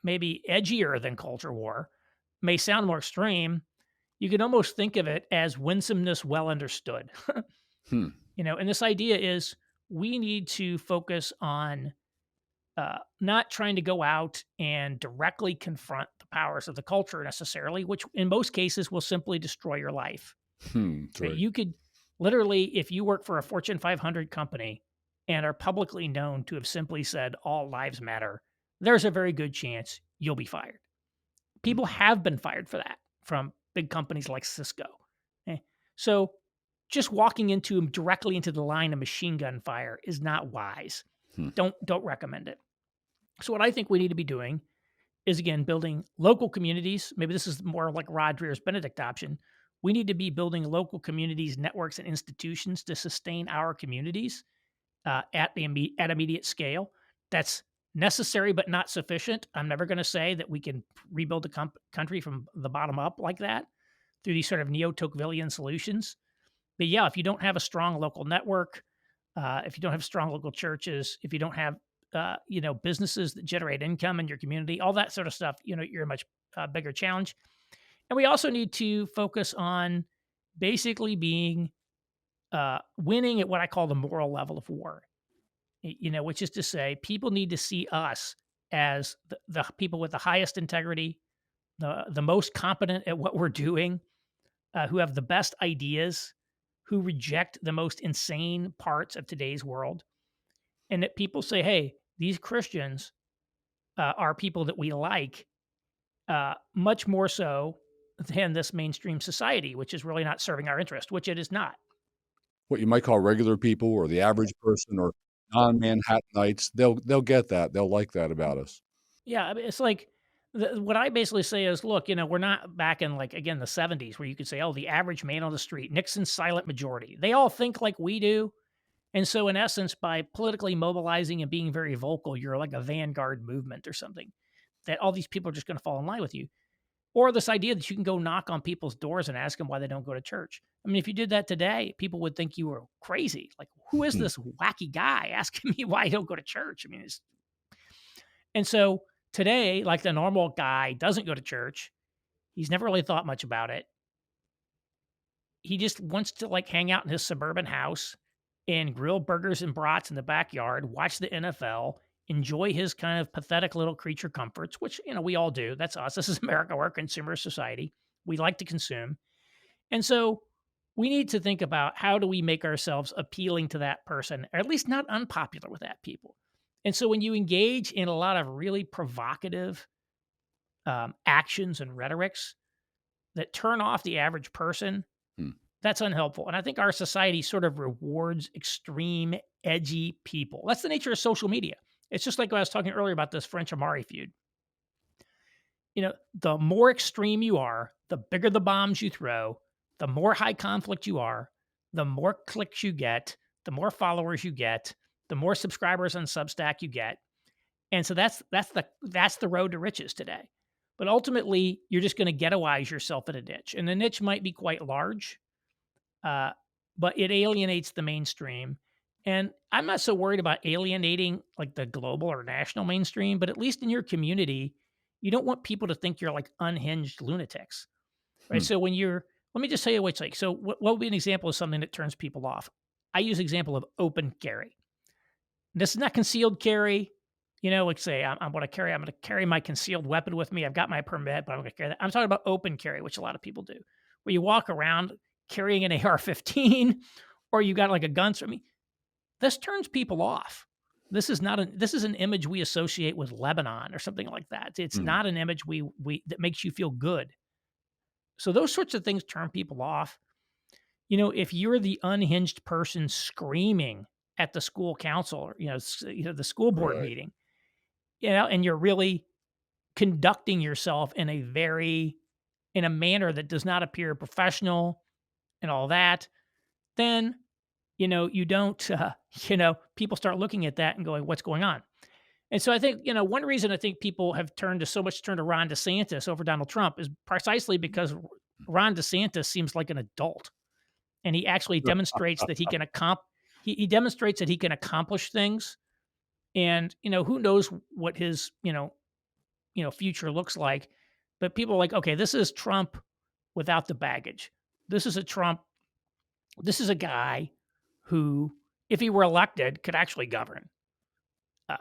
A: maybe edgier than culture war, may sound more extreme, you can almost think of it as winsomeness well understood.
B: Hmm.
A: And this idea is we need to focus on not trying to go out and directly confront the powers of the culture necessarily, which in most cases will simply destroy your life.
B: That's
A: Right?
B: right.
A: You could literally, if you work for a Fortune 500 company and are publicly known to have simply said all lives matter, there's a very good chance you'll be fired. People have been fired for that from big companies like Cisco. Eh, So just walking into directly into the line of machine gun fire is not wise.
B: Hmm.
A: Don't recommend it. So what I think we need to be doing is again building local communities. Maybe this is more like Rod Dreher's Benedict option. We need to be building local communities, networks, and institutions to sustain our communities at immediate scale. That's necessary but not sufficient. I'm never going to say that we can rebuild the country from the bottom up like that through these sort of neo-Tocquevillian solutions. But yeah, if you don't have a strong local network, if you don't have strong local churches, if you don't have businesses that generate income in your community, all that sort of stuff, you're a much bigger challenge. And we also need to focus on basically being winning at what I call the moral level of war. Which is to say, people need to see us as the people with the highest integrity, the most competent at what we're doing, who have the best ideas, who reject the most insane parts of today's world, and that people say, "Hey, these Christians are people that we like, much more so than this mainstream society, which is really not serving our interest, which it is not."
B: What you might call regular people or the average person or non-Manhattanites, they'll get that. They'll like that about us.
A: Yeah, I mean, it's like what I basically say is, look, we're not back in like again the '70s where you could say, oh, the average man on the street, Nixon's silent majority. They all think like we do, and so in essence, by politically mobilizing and being very vocal, you're like a vanguard movement or something. That all these people are just going to fall in line with you, or this idea that you can go knock on people's doors and ask them why they don't go to church. I mean, if you did that today, people would think you were crazy. Like, who is
B: Hmm.
A: this wacky guy asking me why I don't go to church? I mean, and so today, like the normal guy doesn't go to church. He's never really thought much about it. He just wants to like hang out in his suburban house and grill burgers and brats in the backyard, watch the NFL, enjoy his kind of pathetic little creature comforts, which, we all do. That's us. This is America. We're a consumer society. We like to consume. And so we need to think about how do we make ourselves appealing to that person, or at least not unpopular with that people. And so when you engage in a lot of really provocative actions and rhetorics that turn off the average person,
B: Hmm.
A: that's unhelpful. And I think our society sort of rewards extreme, edgy people. That's the nature of social media. It's just like I was talking earlier about this French Amari feud. The more extreme you are, the bigger the bombs you throw, the more high conflict you are, the more clicks you get, the more followers you get, the more subscribers on Substack you get. And so that's the road to riches today. But ultimately, you're just going to ghettoize yourself in a niche, and the niche might be quite large, uh, but it alienates the mainstream. And I'm not so worried about alienating like the global or national mainstream, but at least in your community, you don't want people to think you're like unhinged lunatics, right?
B: Hmm.
A: So let me just tell you what it's like. So what would be an example of something that turns people off? I use example of open carry. This is not concealed carry. Like say I'm going to carry my concealed weapon with me. I've got my permit, but I'm going to carry that. I'm talking about open carry, which a lot of people do, where you walk around carrying an AR-15 or you got like a gun. I mean, this turns people off. This is an image we associate with Lebanon or something like that. It's
B: Hmm.
A: not an image we that makes you feel good. So those sorts of things turn people off. If you're the unhinged person screaming at the school council or the school board
B: Right.
A: meeting, and you're really conducting yourself in a manner that does not appear professional and all that, then you don't people start looking at that and going, what's going on? And so I think, one reason I think people have turned to Ron DeSantis over Donald Trump is precisely because Ron DeSantis seems like an adult, and he actually demonstrates that he demonstrates that he can accomplish things. And who knows what his future looks like. But people are like, okay, this is Trump without the baggage. This is a Trump. This is a guy who, if he were elected, could actually govern.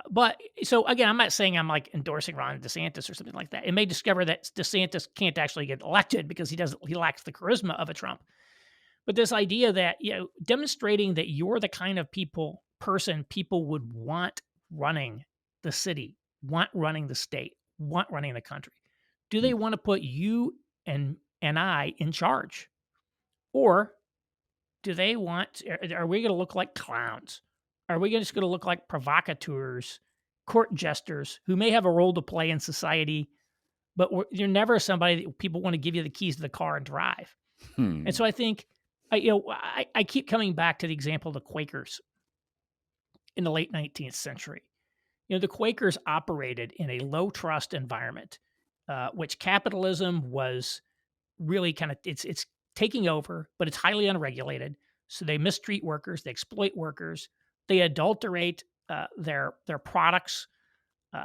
A: But so again, I'm not saying I'm like endorsing Ron DeSantis or something like that. It may discover that DeSantis can't actually get elected because he lacks the charisma of a Trump. But this idea that demonstrating that you're the kind of person people would want running the city, want running the state, want running the country? Do
B: Hmm.
A: they want to put you and I in charge? Or do they want are we going to look like clowns? Are we just going to look like provocateurs, court jesters who may have a role to play in society, but you're never somebody that people want to give you the keys to the car and drive? And
B: Hmm.
A: so I think I keep coming back to the example of the Quakers in the late 19th century. The Quakers operated in a low trust environment, which capitalism was really kind of it's taking over, but it's highly unregulated. So they mistreat workers, they exploit workers, they adulterate their products.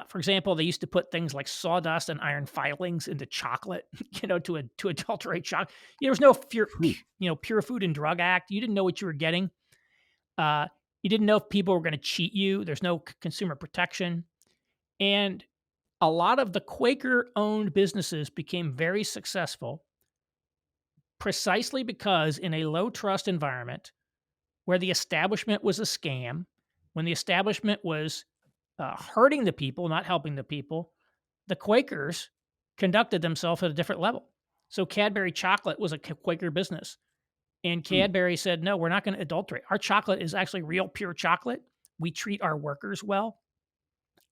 A: For example, they used to put things like sawdust and iron filings into chocolate, to adulterate chocolate. There was no
B: Whew.
A: Pure Food and Drug Act. You didn't know what you were getting. Uh, you didn't know if people were going to cheat you. There's no consumer protection, and a lot of the Quaker-owned businesses became very successful precisely because in a low trust environment where the establishment was a scam, when the establishment was hurting the people, not helping the people, the Quakers conducted themselves at a different level. So Cadbury chocolate was a Quaker business. And
B: Hmm.
A: Cadbury said, no, we're not going to adulterate. Our chocolate is actually real pure chocolate. We treat our workers well.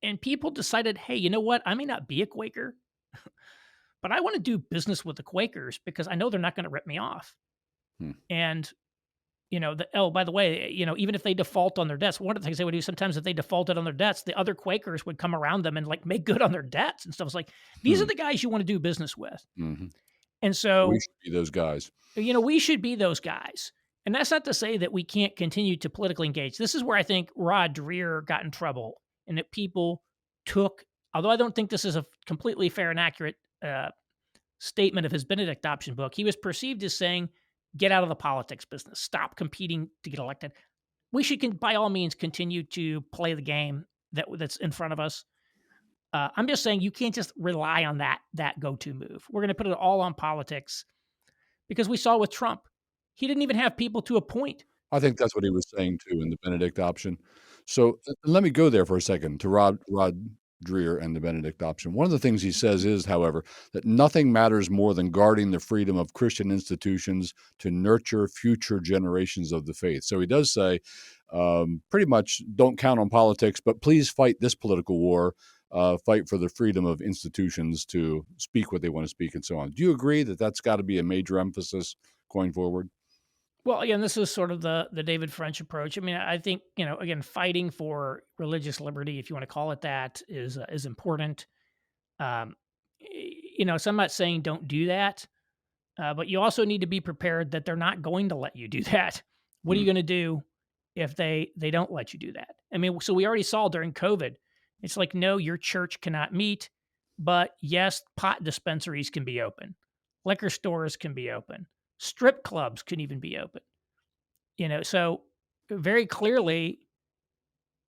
A: And people decided, hey, you know what? I may not be a Quaker, but I want to do business with the Quakers because I know they're not going to rip me off.
B: Hmm.
A: And oh, by the way, even if they default on their debts, one of the things they would do sometimes if they defaulted on their debts, the other Quakers would come around them and like make good on their debts and stuff. It's like, these are
B: Hmm.
A: the guys you want to do business with.
B: Hmm.
A: And
B: We
A: so,
B: should be those guys.
A: we should be those guys. And that's not to say that we can't continue to politically engage. This is where I think Rod Dreher got in trouble and that people took, although I don't think this is a completely fair and accurate statement of his Benedict option book, he was perceived as saying, get out of the politics business, stop competing to get elected. We should, by all means, continue to play the game that's in front of us. I'm just saying you can't just rely on that go-to move. We're going to put it all on politics because we saw with Trump, he didn't even have people to appoint.
B: I think that's what he was saying too in the Benedict option. So let me go there for a second to Rod Dreher and the Benedict option. One of the things he says is, however, that nothing matters more than guarding the freedom of Christian institutions to nurture future generations of the faith. So he does say, pretty much, don't count on politics, but please fight this political war. Fight for the freedom of institutions to speak what they want to speak and so on. Do you agree that that's got to be a major emphasis going forward?
A: Well, again, this is sort of the David French approach. I mean, I think again, fighting for religious liberty, if you want to call it that, is important. Um, so I'm not saying don't do that, but you also need to be prepared that they're not going to let you do that. What are
B: Hmm.
A: you going to do if they don't let you do that? I mean, so we already saw during COVID, it's like, no, your church cannot meet, but yes, pot dispensaries can be open, liquor stores can be open, strip clubs can even be open. So very clearly,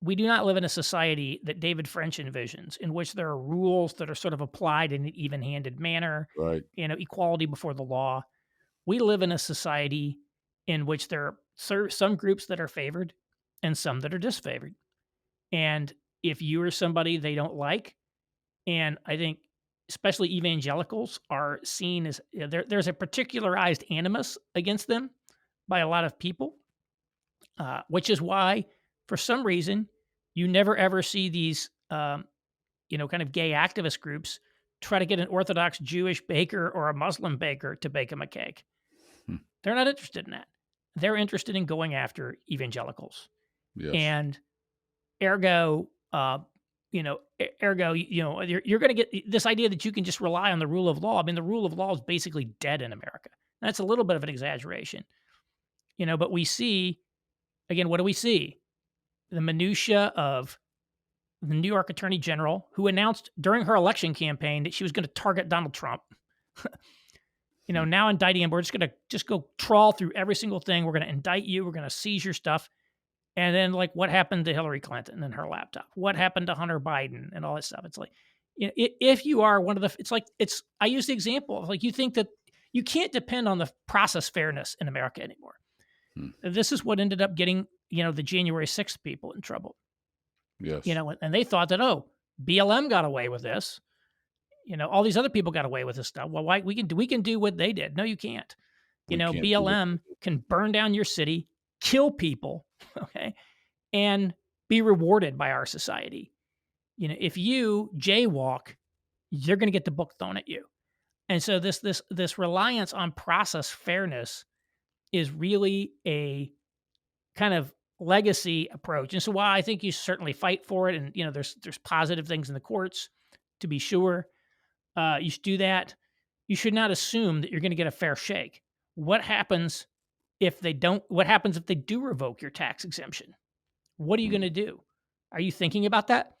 A: we do not live in a society that David French envisions, in which there are rules that are sort of applied in an even-handed manner,
B: Right.
A: equality before the law. We live in a society in which there are some groups that are favored and some that are disfavored. And if you are somebody they don't like, and I think especially evangelicals are seen as there's a particularized animus against them by a lot of people, which is why, for some reason, you never ever see these, kind of gay activist groups try to get an Orthodox Jewish baker or a Muslim baker to bake them a cake.
B: Hmm.
A: They're not interested in that. They're interested in going after evangelicals,
B: Yes.
A: and ergo, you're going to get this idea that you can just rely on the rule of law. I mean, the rule of law is basically dead in America. That's a little bit of an exaggeration, but we see again. What do we see? The minutia of the New York Attorney General, who announced during her election campaign that she was going to target Donald Trump.
B: Hmm.
A: Now indicting him. We're just going to go trawl through every single thing. We're going to indict you. We're going to seize your stuff. And then, like, what happened to Hillary Clinton and her laptop? What happened to Hunter Biden and all that stuff? It's like, if you are one of the, I use the example of like, you think that you can't depend on the process fairness in America anymore.
B: Hmm.
A: This is what ended up getting, the January 6th people in trouble.
B: Yes.
A: And they thought that, oh, BLM got away with this. All these other people got away with this stuff. Well, why we can do what they did? No, you can't.
B: We can't do what they
A: BLM
B: did.
A: can burn down your city, kill people, okay, and be rewarded by our society. If you jaywalk, you're going to get the book thrown at you. And so this reliance on process fairness is really a kind of legacy approach. And so while I think you certainly fight for it, and there's positive things in the courts, to be sure, you should do that. You should not assume that you're going to get a fair shake. What happens if they don't? What happens if they do revoke your tax exemption? What are you going
B: Mm.
A: to do? Are you thinking about that?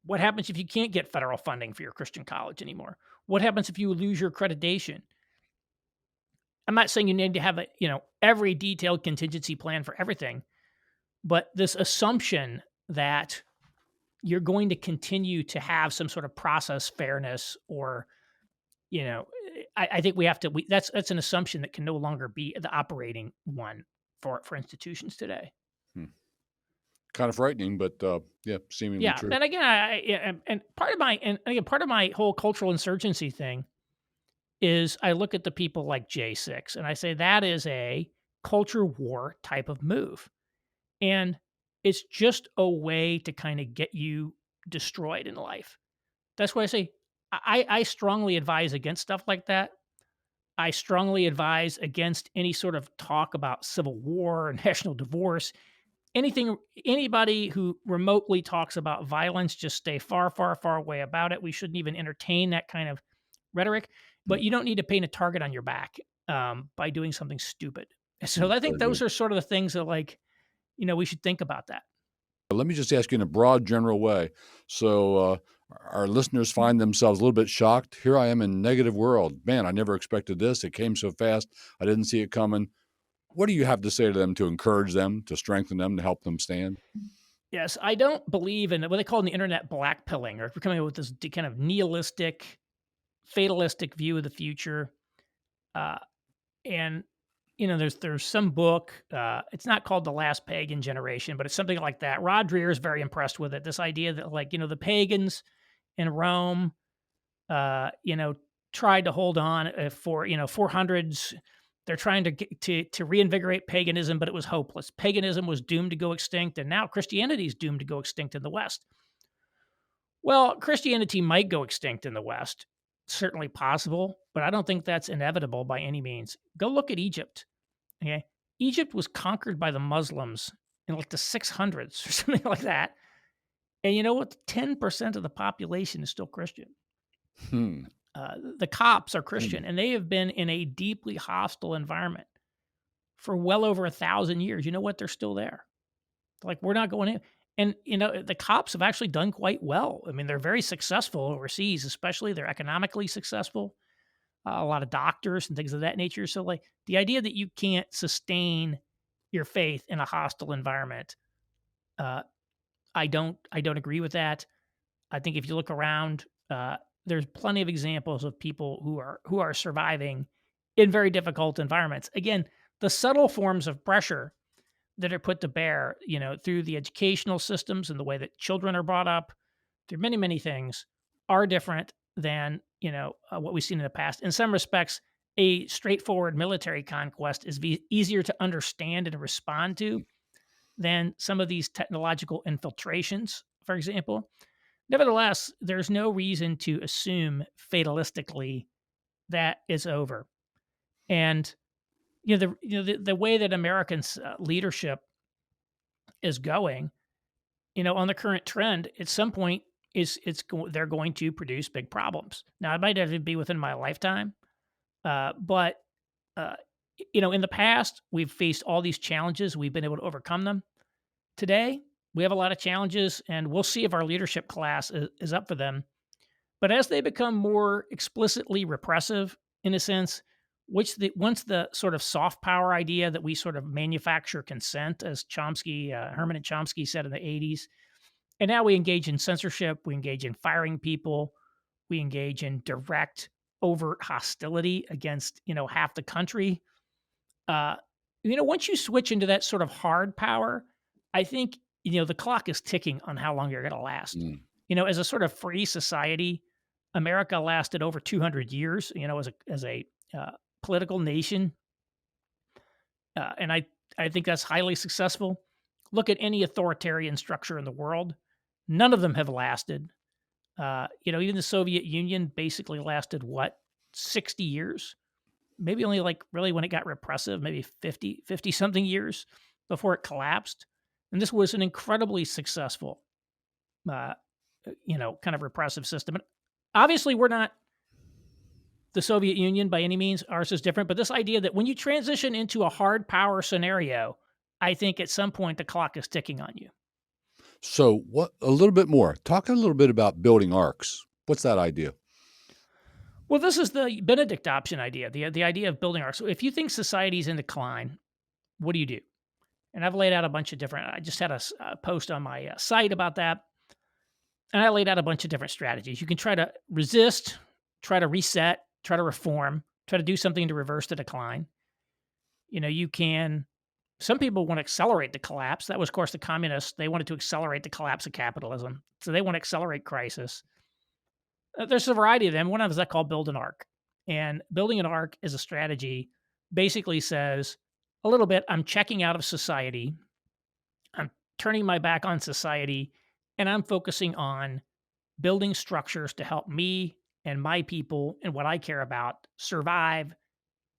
A: What happens if you can't get federal funding for your Christian college anymore? What happens if you lose your accreditation? I'm not saying you need to have every detailed contingency plan for everything, but this assumption that you're going to continue to have some sort of process fairness, or I think we have to. That's an assumption that can no longer be the operating one for institutions today.
B: Hmm. Kind of frightening, but yeah, seemingly
A: Yeah,
B: true.
A: and again, and part of my whole cultural insurgency thing is I look at the people like J6 and I say that is a culture war type of move. And it's just a way to kind of get you destroyed in life. That's why I say I strongly advise against stuff like that. I strongly advise against any sort of talk about civil war or national divorce. Anybody who remotely talks about violence, just stay far, far, far away about it. We shouldn't even entertain that kind of rhetoric.
B: Mm.
A: But you don't need to paint a target on your back by doing something stupid. So I
B: I
A: think
B: agree.
A: those are sort of the things that, we should think about that.
B: Let me just ask you in a broad, general way. So, our listeners find themselves a little bit shocked. Here I am in negative world. Man, I never expected this. It came so fast. I didn't see it coming. What do you have to say to them to encourage them, to strengthen them, to help them stand?
A: Yes, I don't believe in what they call in the internet blackpilling, or coming up with this kind of nihilistic, fatalistic view of the future. Uh, and there's some book. It's not called The Last Pagan Generation, but it's something like that. Rod Dreher is very impressed with it. This idea that the pagans in Rome, uh, you know, tried to hold on for 400s. They're trying to to reinvigorate paganism, but it was hopeless. Paganism was doomed to go extinct, and now Christianity is doomed to go extinct in the West. Well, Christianity might go extinct in the West, certainly possible, but I don't think that's inevitable by any means. Go look at Egypt. Okay, Egypt was conquered by the Muslims in like the 600s or something like that, and you know what? 10% of the population is still Christian.
B: Hmm.
A: The Copts are
B: Hmm.
A: Christian, and they have been in a deeply hostile environment for well over 1,000 years. You know what? They're still there. Like, we're not going in. And the Copts have actually done quite well. I mean, they're very successful overseas, especially they're economically successful. A lot of doctors and things of that nature. So, like, the idea that you can't sustain your faith in a hostile environment, uh, I don't agree with that. I think if you look around, there's plenty of examples of people who are surviving in very difficult environments. Again, the subtle forms of pressure that are put to bear, through the educational systems and the way that children are brought up, through many, many things, are different than what we've seen in the past. In some respects, a straightforward military conquest is easier to understand and respond to than some of these technological infiltrations, for example. Nevertheless, there's no reason to assume fatalistically that it's over. And the way that American leadership is going, on the current trend, at some point they're going to produce big problems. Now, it might not even be within my lifetime, but uh, in the past we've faced all these challenges. We've been able to overcome them. Today, we have a lot of challenges, and we'll see if our leadership class is up for them. But as they become more explicitly repressive, in a sense, once the sort of soft power idea that we sort of manufacture consent, as Herman and Chomsky said in the 80s, and now we engage in censorship, we engage in firing people, we engage in direct, overt hostility against half the country. Uh, once you switch into that sort of hard power, I think the clock is ticking on how long you're going to last.
B: Mm.
A: As a sort of free society, America lasted over 200 years, as a political nation, and I think that's highly successful. Look at any authoritarian structure in the world; none of them have lasted. Even the Soviet Union basically lasted what 60 years, maybe only like really when it got repressive, maybe 50 something years before it collapsed. And this was an incredibly successful, uh, kind of repressive system. And obviously, we're not the Soviet Union by any means. Ours is different. But this idea that when you transition into a hard power scenario, I think at some point the clock is ticking on you.
B: So, what a little bit more. Talk a little bit about building arcs. What's that idea?
A: Well, this is the Benedict option idea, the idea of building arcs. So if you think society's in decline, what do you do? And I've laid out a bunch of different. I just had a post on my site about that, and I laid out a bunch of different strategies. You can try to resist, try to reset, try to reform, try to do something to reverse the decline. You can. Some people want to accelerate the collapse. That was, of course, the communists. They wanted to accelerate the collapse of capitalism, so they want to accelerate crisis. There's a variety of them. One of them is that called build an arc, and building an arc is a strategy. Basically, says a little bit. I'm checking out of society. I'm turning my back on society, and I'm focusing on building structures to help me and my people and what I care about survive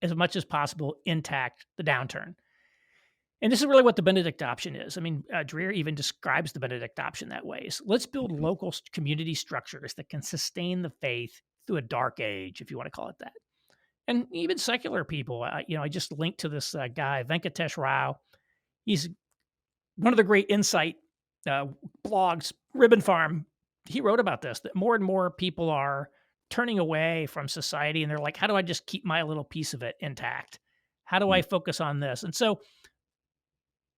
A: as much as possible intact the downturn. And this is really what the Benedict option is. I mean, Dreer even describes the Benedict option that way. So let's build
B: Mhm.
A: local community structures that can sustain the faith through a dark age, if you want to call it that. And even secular people, I just linked to this guy, Venkatesh Rao. He's one of the great insight uh, blogs, Ribbon Farm. He wrote about this, that more and more people are turning away from society and they're like, how do I just keep my little piece of it intact? How do
B: Mm.
A: I focus on this? And so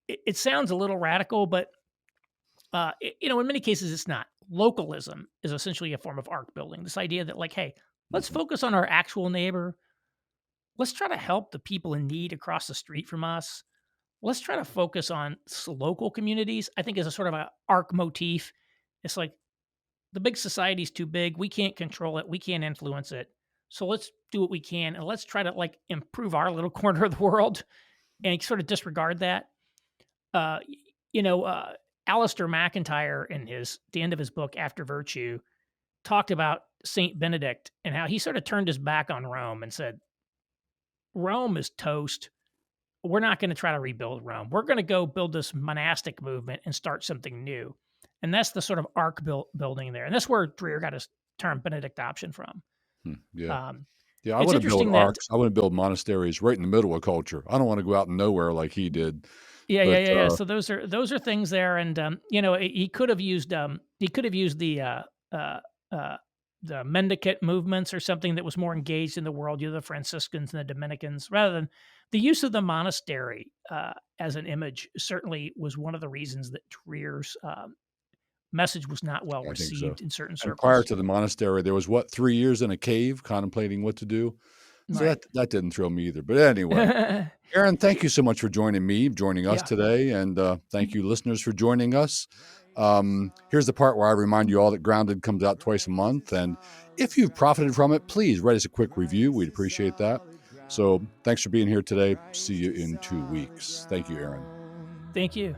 A: it sounds a little radical, but in many cases it's not. Localism is essentially a form of arc building. This idea that, like, hey, let's
B: Mhm.
A: focus on our actual neighbor. Let's try to help the people in need across the street from us. Let's try to focus on local communities. I think is a sort of a arc motif. It's like the big society's too big. We can't control it. We can't influence it. So let's do what we can and let's try to like improve our little corner of the world and sort of disregard that. uh, y- Alistair McIntyre in the end of his book After Virtue talked about Saint Benedict and how he sort of turned his back on Rome and said, Rome is toast. We're not going to try to rebuild Rome. We're going to go build this monastic movement and start something new. And that's the sort of arc building there. And that's where Dreer got his term Benedict option from.
B: Yeah.
A: Um,
B: Yeah, I
A: it's
B: want to build
A: interesting that,
B: arcs. I want to build monasteries right in the middle of culture. I don't want to go out in nowhere like he did.
A: yeah, yeah,
B: But
A: yeah, yeah. So those are things there, and he could have used uh, uh, the mendicant movements or something that was more engaged in the world, the Franciscans and the Dominicans, rather than the use of the monastery as an image. Certainly was one of the reasons that Dreer's message was not well
B: I think so.
A: received in certain
B: And prior
A: circles.
B: to the monastery, there was what, 3 years in a cave contemplating what to do? So
A: Right.
B: that didn't thrill me either. But anyway, Aaron, thank you so much for joining us
A: Yeah.
B: today, and thank you, listeners, for joining us. Here's the part where I remind you all that Grounded comes out twice a month, and if you've profited from it, please write us a quick review. We'd appreciate that. So thanks for being here today. See you in 2 weeks. Thank you, Aaron.
A: Thank you.